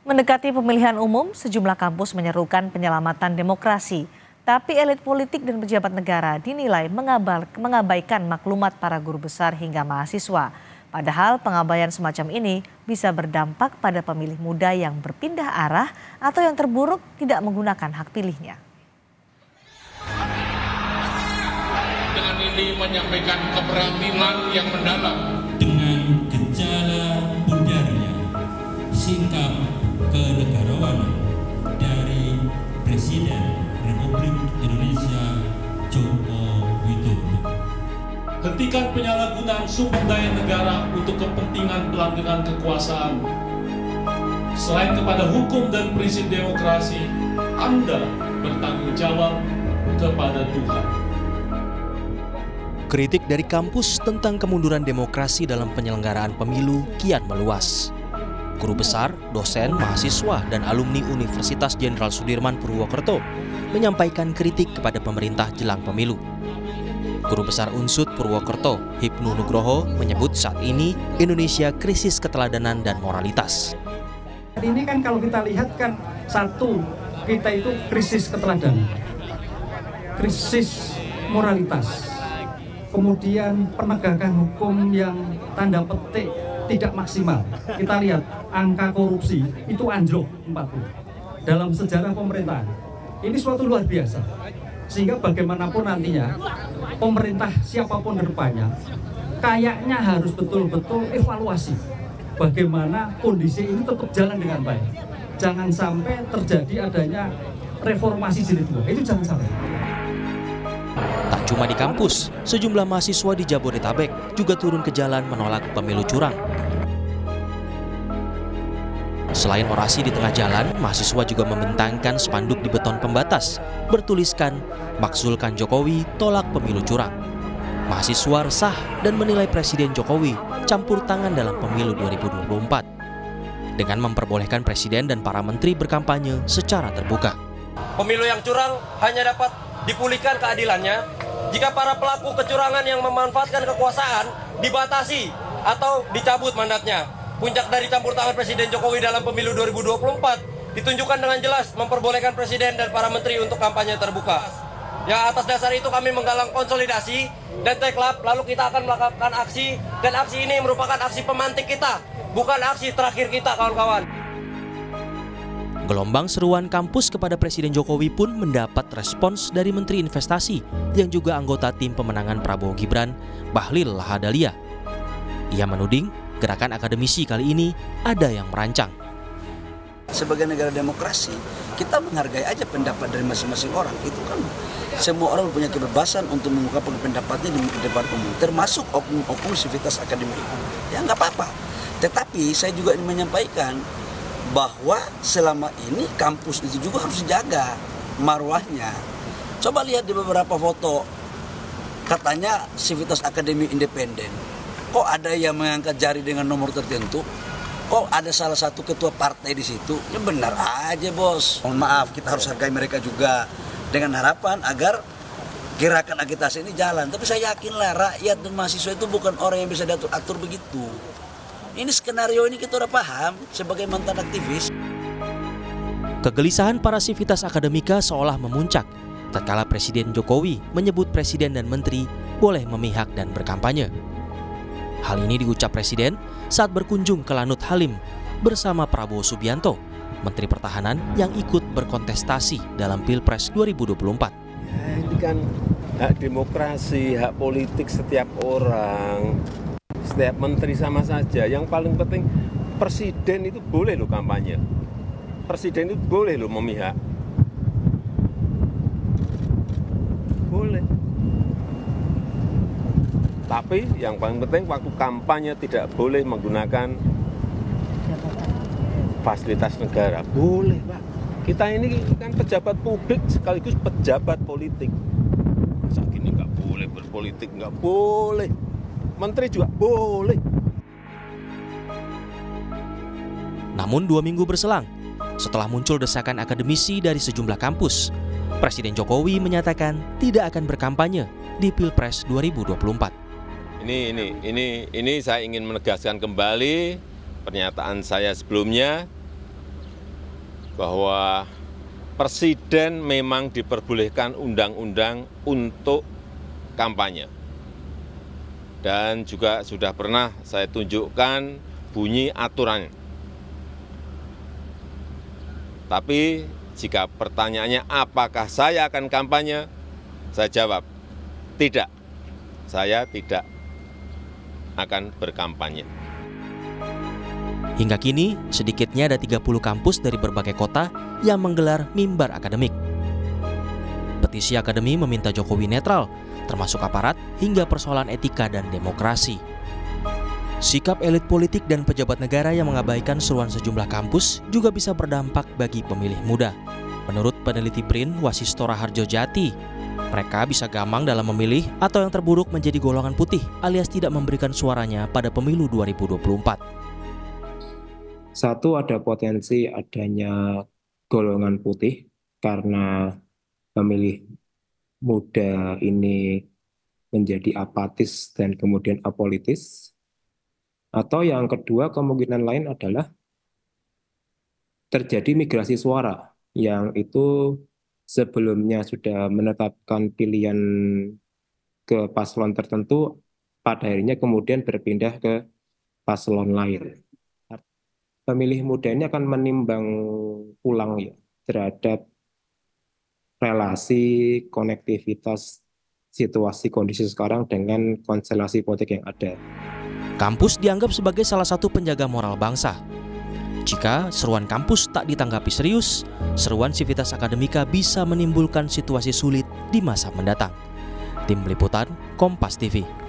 Mendekati pemilihan umum, sejumlah kampus menyerukan penyelamatan demokrasi. Tapi elit politik dan pejabat negara dinilai mengabaikan maklumat para guru besar hingga mahasiswa. Padahal pengabaian semacam ini bisa berdampak pada pemilih muda yang berpindah arah atau yang terburuk tidak menggunakan hak pilihnya. Dengan ini menyampaikan keprihatinan yang mendalam. Dengan gejala budarnya sikap kenegarawanan dari Presiden Republik Indonesia Joko Widodo. Hentikan penyalahgunaan sumber daya negara untuk kepentingan pelanggaran kekuasaan. Selain kepada hukum dan prinsip demokrasi, Anda bertanggung jawab kepada Tuhan. Kritik dari kampus tentang kemunduran demokrasi dalam penyelenggaraan pemilu kian meluas. Guru besar, dosen, mahasiswa, dan alumni Universitas Jenderal Sudirman Purwokerto menyampaikan kritik kepada pemerintah jelang pemilu. Guru besar Unsud Purwokerto, Hipnu Nugroho, menyebut saat ini Indonesia krisis keteladanan dan moralitas. Ini kan kalau kita lihat kan satu, kita itu krisis keteladanan, krisis moralitas, kemudian penegakan hukum yang tanda petik tidak maksimal. Kita lihat angka korupsi itu anjlok 40 dalam sejarah pemerintahan. Ini suatu luar biasa. Sehingga bagaimanapun nantinya pemerintah siapapun depannya kayaknya harus betul-betul evaluasi bagaimana kondisi ini tetap jalan dengan baik. Jangan sampai terjadi adanya reformasi jilid 2. Itu jangan sampai. Tak cuma di kampus, sejumlah mahasiswa di Jabodetabek juga turun ke jalan menolak pemilu curang. Selain orasi di tengah jalan, mahasiswa juga membentangkan spanduk di beton pembatas bertuliskan "Makzulkan Jokowi, tolak pemilu curang". Mahasiswa resah dan menilai Presiden Jokowi campur tangan dalam pemilu 2024 dengan memperbolehkan presiden dan para menteri berkampanye secara terbuka. Pemilu yang curang hanya dapat dipulihkan keadilannya jika para pelaku kecurangan yang memanfaatkan kekuasaan dibatasi atau dicabut mandatnya. Puncak dari campur tangan Presiden Jokowi dalam pemilu 2024 ditunjukkan dengan jelas memperbolehkan presiden dan para menteri untuk kampanye terbuka. Ya, atas dasar itu kami menggalang konsolidasi dan teklab, lalu kita akan melakukan aksi, dan aksi ini merupakan aksi pemantik kita, bukan aksi terakhir kita, kawan-kawan. Gelombang seruan kampus kepada Presiden Jokowi pun mendapat respons dari Menteri Investasi yang juga anggota tim pemenangan Prabowo Gibran, Bahlil Lahadalia. Ia menuding gerakan akademisi kali ini ada yang merancang. Sebagai negara demokrasi, kita menghargai aja pendapat dari masing-masing orang. Itu kan semua orang punya kebebasan untuk mengungkapkan pendapatnya di depan umum, termasuk oknum sivitas akademik. Ya nggak apa-apa. Tetapi saya juga ingin menyampaikan bahwa selama ini kampus itu juga harus dijaga marwahnya. Coba lihat di beberapa foto, katanya sivitas akademik independen. Kok ada yang mengangkat jari dengan nomor tertentu? Kok ada salah satu ketua partai di situ? Ya benar aja, bos. Mohon maaf, kita harus hargai mereka juga dengan harapan agar gerakan agitasi ini jalan. Tapi saya yakinlah rakyat dan mahasiswa itu bukan orang yang bisa diatur begitu. Ini skenario ini kita udah paham sebagai mantan aktivis. Kegelisahan para sivitas akademika seolah memuncak tatkala Presiden Jokowi menyebut presiden dan menteri boleh memihak dan berkampanye. Hal ini diucap Presiden saat berkunjung ke Lanut Halim bersama Prabowo Subianto, Menteri Pertahanan yang ikut berkontestasi dalam Pilpres 2024. Ya, ini kan hak demokrasi, hak politik setiap orang, setiap menteri sama saja. Yang paling penting presiden itu boleh loh kampanye, presiden itu boleh loh memihak, boleh. Tapi yang paling penting waktu kampanye tidak boleh menggunakan fasilitas negara. Boleh, Pak. Kita ini kan pejabat publik sekaligus pejabat politik. Masa gini nggak boleh berpolitik, nggak boleh. Menteri juga boleh. Namun 2 minggu berselang, setelah muncul desakan akademisi dari sejumlah kampus, Presiden Jokowi menyatakan tidak akan berkampanye di Pilpres 2024. Ini saya ingin menegaskan kembali pernyataan saya sebelumnya bahwa Presiden memang diperbolehkan undang-undang untuk kampanye. Dan juga sudah pernah saya tunjukkan bunyi aturannya. Tapi jika pertanyaannya apakah saya akan kampanye, saya jawab, tidak. Saya tidak akan berkampanye. Hingga kini, sedikitnya ada 30 kampus dari berbagai kota yang menggelar mimbar akademik. Petisi akademi meminta Jokowi netral, termasuk aparat hingga persoalan etika dan demokrasi. Sikap elit politik dan pejabat negara yang mengabaikan seruan sejumlah kampus juga bisa berdampak bagi pemilih muda. Menurut peneliti BRIN Wasistora Harjojati, mereka bisa gamang dalam memilih atau yang terburuk menjadi golongan putih alias tidak memberikan suaranya pada pemilu 2024. Satu, ada potensi adanya golongan putih karena pemilih muda ini menjadi apatis dan kemudian apolitis. Atau yang kedua, kemungkinan lain adalah terjadi migrasi suara yang itu sebelumnya sudah menetapkan pilihan ke paslon tertentu, pada akhirnya kemudian berpindah ke paslon lain. Pemilih muda ini akan menimbang ulang ya terhadap relasi, konektivitas, situasi, kondisi sekarang dengan konstelasi politik yang ada. Kampus dianggap sebagai salah satu penjaga moral bangsa. Jika seruan kampus tak ditanggapi serius, seruan Civitas Akademika bisa menimbulkan situasi sulit di masa mendatang. Tim Liputan, Kompas TV.